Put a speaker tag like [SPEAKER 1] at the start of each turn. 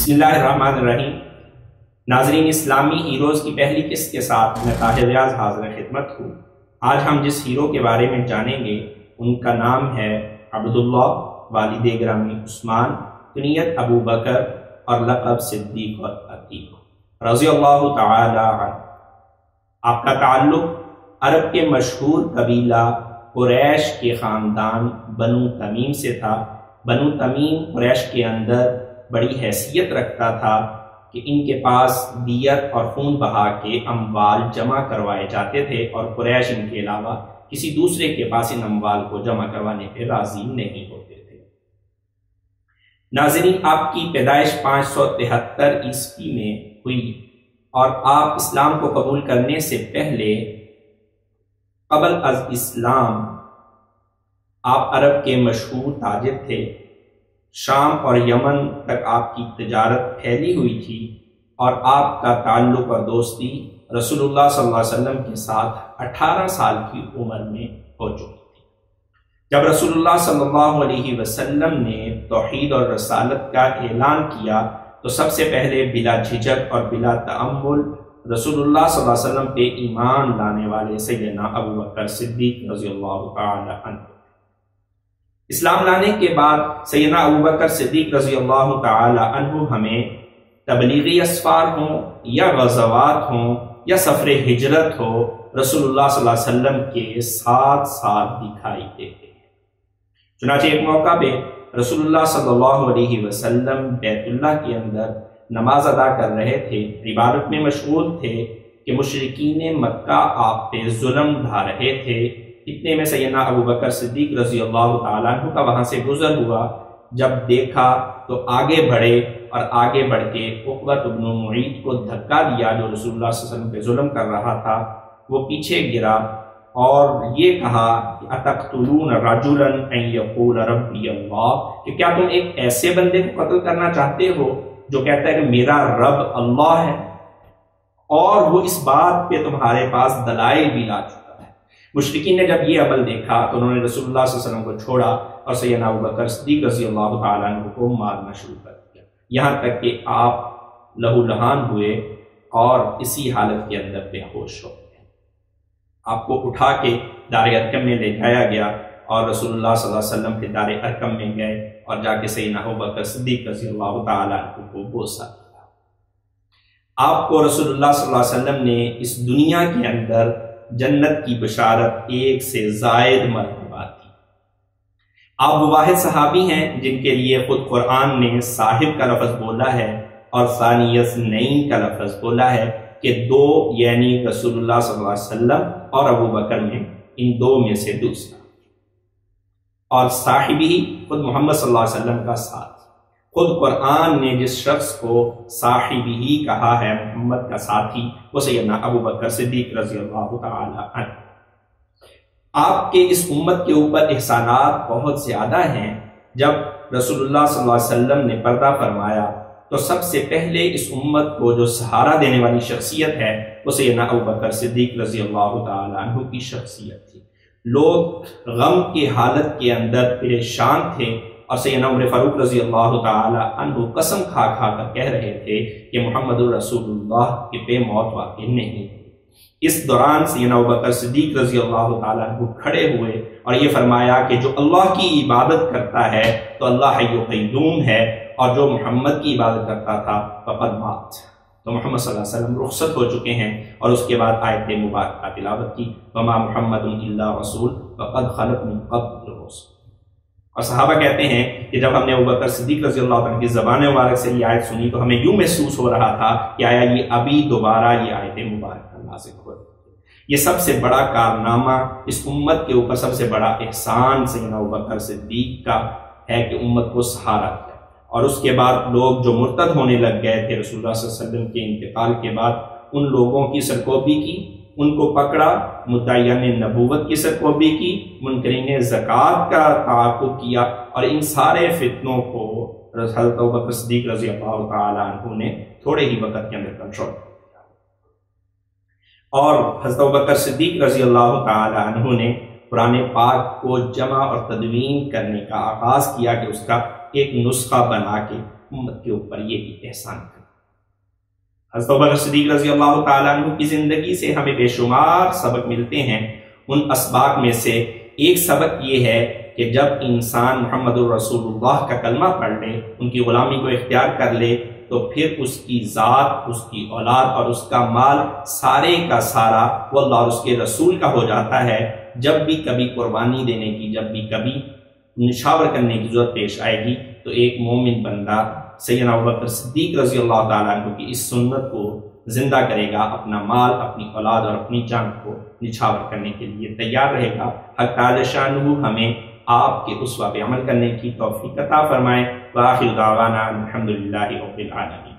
[SPEAKER 1] بسم اللہ الرحمن الرحیم۔ ناظرین، اسلامی ہیروز کی پہلی قسط کے ساتھ میں طاہر ریاض حاضر خدمت ہوں۔ آج ہم جس ہیرو کے بارے میں جانیں گے ان کا نام ہے عبداللہ، والد گرامی عثمان، کنیت ابو بکر اور لقب صدیق اور عتیق رضی اللہ تعالی عنہ۔ آپ کا تعلق عرب کے مشہور قبیلہ قریش کے خاندان بنو تمیم سے تھا۔ بنو تمیم قریش کے اندر بڑی حیثیت رکھتا تھا کہ ان کے پاس دیت اور خون بہا کے اموال جمع کروائے جاتے تھے، اور قریش ان کے علاوہ کسی دوسرے کے پاس ان اموال کو جمع کروانے پہ راضی نہیں ہوتے تھے۔ ناظرین، آپ کی پیدائش 573 عیسوی میں ہوئی، اور آپ اسلام کو قبول کرنے سے پہلے قبل از اسلام آپ عرب کے مشہور تاجر تھے۔ شام اور یمن تک آپ کی تجارت پھیلی ہوئی تھی، اور آپ کا تعلق اور دوستی رسول اللہ صلی اللہ علیہ وسلم کے ساتھ 18 سال کی عمر میں ہو چکی تھی۔ جب رسول اللہ صلی اللہ علیہ وسلم نے توحید اور رسالت کا اعلان کیا تو سب سے پہلے بلا جھجک اور بلا تأمل رسول اللہ صلی اللہ علیہ وسلم پہ ایمان لانے والے سیدنا ابو بکر صدیق رضی اللہ تعالی عنہ۔ اسلام لانے کے بعد سیدنا ابو بکر صدیق رضی اللہ تعالی عنہ ہمیں تبلیغی اسفار ہوں یا غزوات ہوں یا سفر ہجرت ہو، رسول اللہ صلی اللہ علیہ وسلم کے ساتھ ساتھ دکھائی دیتے ہیں۔ چنانچہ ایک موقع پہ رسول اللہ صلی اللہ علیہ وسلم بیت اللہ کے اندر نماز ادا کر رہے تھے، عبادت میں مشغول تھے کہ مشرکین مکہ آپ پہ ظلم ڈھا رہے تھے۔ اتنے میں سیدنا ابو بکر صدیق رضی اللہ تعالیٰ عنہ کا وہاں سے گزر ہوا۔ جب دیکھا تو آگے بڑھے، اور آگے بڑھ کے عقبۃ بن معیط کو دھکا دیا جو رسول اللہ صلی اللہ علیہ وسلم پہ ظلم کر رہا تھا۔ وہ پیچھے گرا اور یہ کہا کہ اتقتلون رجلا ان یقول ربی اللہ، کہ کیا تم ایک ایسے بندے کو قتل کرنا چاہتے ہو جو کہتا ہے کہ میرا رب اللہ ہے، اور وہ اس بات پہ تمہارے پاس دلائل بھی لا چکا۔ مشرکین نے جب یہ عمل دیکھا تو انہوں نے رسول اللہ صلی اللہ علیہ وسلم کو چھوڑا اور سیدنا ابو بکر صدیق رضی اللہ تعالیٰ عنہ کو مارنا شروع کر دیا، یہاں تک کہ آپ لہو لہان ہوئے اور اسی حالت کے اندر بے ہوش ہو گئے۔ آپ کو اٹھا کے دار ارقم میں لے جایا گیا، اور رسول اللہ صلی اللہ علیہ وسلم کے دار ارقم میں گئے اور جا کے سیدنا ابو بکر صدیق رضی اللہ تعالیٰ عنہ کو بوسہ دیا۔ آپ کو رسول اللہ صلی اللہ علیہ وسلم نے اس دنیا کے اندر جنت کی بشارت ایک سے زائد مرتبہ دی۔ آپ وہ واحد صحابی ہیں جن کے لیے خود قرآن نے صاحب کا لفظ بولا ہے اور ثانی اثنین کا لفظ بولا ہے، کہ دو یعنی رسول اللہ صلی اللہ علیہ وسلم اور ابو بکر میں ان دو میں سے دوسرا، اور صاحبی خود محمد صلی اللہ علیہ وسلم کا ساتھ۔ خود قرآن نے جس شخص کو صاحبی ہی کہا ہے، محمد کا ساتھی، وہ سیدنا ابو بکر صدیق رضی اللہ تعالی عنہ۔ آپ کے اس امت کے اوپر احسانات بہت زیادہ ہیں۔ جب رسول اللہ صلی اللہ علیہ وسلم نے پردہ فرمایا تو سب سے پہلے اس امت کو جو سہارا دینے والی شخصیت ہے وہ سیدنا ابو بکر صدیق رضی اللہ تعالی عنہ کی شخصیت تھی۔ لوگ غم کی حالت کے اندر پریشان تھے، اور سیدنا عمر فاروق رضی اللہ تعالی عنہ قسم کھا کھا کر کہہ رہے تھے کہ محمد رسول اللہ کے پہ موت واقع نہیں۔ اس دوران سیدنا ابوبکر صدیق رضی اللہ تعالی عنہ کھڑے ہوئے اور یہ فرمایا کہ جو اللہ کی عبادت کرتا ہے تو اللہ حی و قیوم ہے، اور جو محمد کی عبادت کرتا تھا فقد مات۔ تو محمد صلی اللہ علیہ وسلم رخصت ہو چکے ہیں، اور اس کے بعد آیت مبارکہ تلاوت کی، وما محمد الا رسول وقد خلت من قبل الرسل۔ اور صحابہ کہتے ہیں کہ جب ہم نے ابوبکر صدیق رضی اللہ عنہ کی زبان مبارک سے یہ آیت سنی تو ہمیں یوں محسوس ہو رہا تھا کہ آیا یہ ابھی دوبارہ یہ آیت مبارکہ نازل ہو رہی ہے۔ یہ سب سے بڑا کارنامہ، اس امت کے اوپر سب سے بڑا احسان سیدنا ابوبکر صدیق کا ہے کہ امت کو سہارا دیا۔ اور اس کے بعد لوگ جو مرتد ہونے لگ گئے تھے رسول اللہ صلی اللہ علیہ وسلم کے انتقال کے بعد، ان لوگوں کی سرکوبی کی، ان کو پکڑا، مدعیان نبوت کی سرکوبی کی، منکرین زکوٰۃ کا تعاقب کیا، اور ان سارے فتنوں کو حضرت ابوبکر صدیق رضی اللہ تعالی عنہ نے تھوڑے ہی وقت کے اندر کنٹرول کیا۔ اور حضرت ابوبکر صدیق رضی اللہ تعالی عنہ نے قرآن پاک کو جمع اور تدوین کرنے کا آغاز کیا، کہ اس کا ایک نسخہ بنا کے امت کے اوپر یہ بھی احسان کرے۔ حضرت ابوبکر صدیق رضی اللہ تعالیٰ عنہ کی زندگی سے ہمیں بے شمار سبق ملتے ہیں۔ ان اسباق میں سے ایک سبق یہ ہے کہ جب انسان محمد الرسول اللہ کا کلمہ پڑھ لے، ان کی غلامی کو اختیار کر لے، تو پھر اس کی ذات، اس کی اولاد اور اس کا مال سارے کا سارا وہ اللہ اور اس کے رسول کا ہو جاتا ہے۔ جب بھی کبھی قربانی دینے کی، جب بھی کبھی نشاور کرنے کی ضرورت پیش آئے گی، تو ایک مومن بندہ سیدنا ابوبکر صدیق رضی اللہ تعالیٰ عنہ کی اس سنت کو زندہ کرے گا، اپنا مال، اپنی اولاد اور اپنی جان کو نچھاور کرنے کے لیے تیار رہے گا۔ حق تعالی شانہ ہمیں آپ کے اسوہ پہ عمل کرنے کی توفیق عطا فرمائے۔ وآخر دعوانا الحمدللہ رب العالمین۔